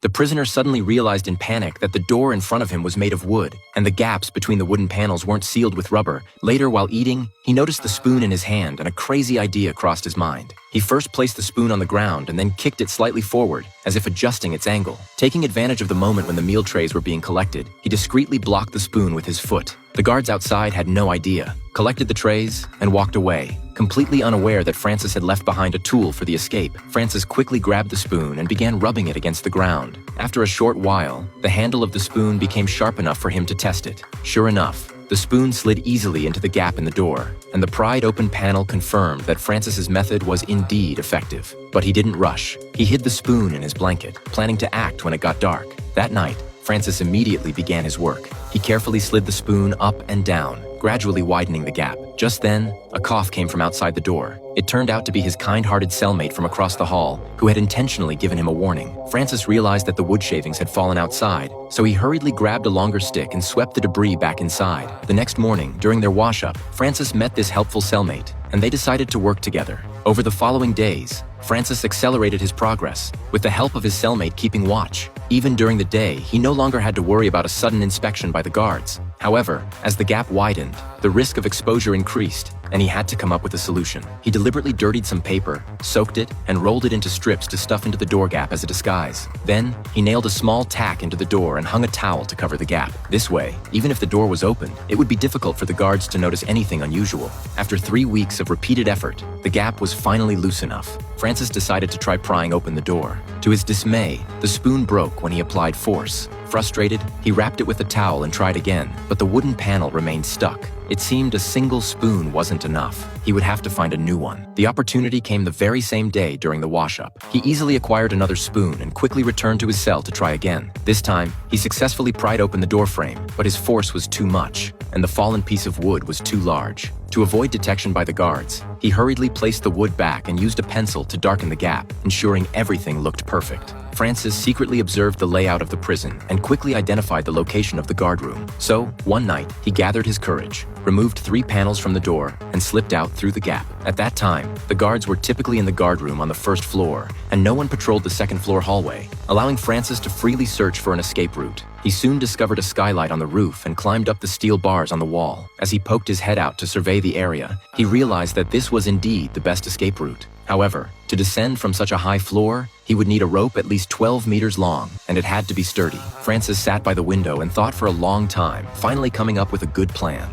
The prisoner suddenly realized in panic that the door in front of him was made of wood, and the gaps between the wooden panels weren't sealed with rubber. Later, while eating, he noticed the spoon in his hand and a crazy idea crossed his mind. He first placed the spoon on the ground and then kicked it slightly forward, as if adjusting its angle. Taking advantage of the moment when the meal trays were being collected, he discreetly blocked the spoon with his foot. The guards outside had no idea, collected the trays, and walked away. Completely unaware that Francis had left behind a tool for the escape, Francis quickly grabbed the spoon and began rubbing it against the ground. After a short while, the handle of the spoon became sharp enough for him to test it. Sure enough, the spoon slid easily into the gap in the door, and the pried open panel confirmed that Francis's method was indeed effective. But he didn't rush. He hid the spoon in his blanket, planning to act when it got dark. That night, Francis immediately began his work. He carefully slid the spoon up and down, gradually widening the gap. Just then, a cough came from outside the door. It turned out to be his kind-hearted cellmate from across the hall, who had intentionally given him a warning. Francis realized that the wood shavings had fallen outside, so he hurriedly grabbed a longer stick and swept the debris back inside. The next morning, during their wash-up, Francis met this helpful cellmate, and they decided to work together. Over the following days, Francis accelerated his progress, with the help of his cellmate keeping watch. Even during the day, he no longer had to worry about a sudden inspection by the guards. However, as the gap widened, the risk of exposure increased, and he had to come up with a solution. He deliberately dirtied some paper, soaked it, and rolled it into strips to stuff into the door gap as a disguise. Then, he nailed a small tack into the door and hung a towel to cover the gap. This way, even if the door was open, it would be difficult for the guards to notice anything unusual. After 3 weeks of repeated effort, the gap was finally loose enough. Francis decided to try prying open the door. To his dismay, the spoon broke when he applied force. Frustrated, he wrapped it with a towel and tried again, but the wooden panel remained stuck. It seemed a single spoon wasn't enough. He would have to find a new one. The opportunity came the very same day during the wash-up. He easily acquired another spoon and quickly returned to his cell to try again. This time, he successfully pried open the door frame, but his force was too much, and the fallen piece of wood was too large. To avoid detection by the guards, he hurriedly placed the wood back and used a pencil to darken the gap, ensuring everything looked perfect. Francis secretly observed the layout of the prison and quickly identified the location of the guard room. So, one night, he gathered his courage, removed 3 panels from the door, and slipped out through the gap. At that time, the guards were typically in the guard room on the first floor, and no one patrolled the second-floor hallway, allowing Francis to freely search for an escape route. He soon discovered a skylight on the roof and climbed up the steel bars on the wall. As he poked his head out to survey the area, he realized that this was indeed the best escape route. However, to descend from such a high floor, he would need a rope at least 12 meters long, and it had to be sturdy. Francis sat by the window and thought for a long time, finally coming up with a good plan.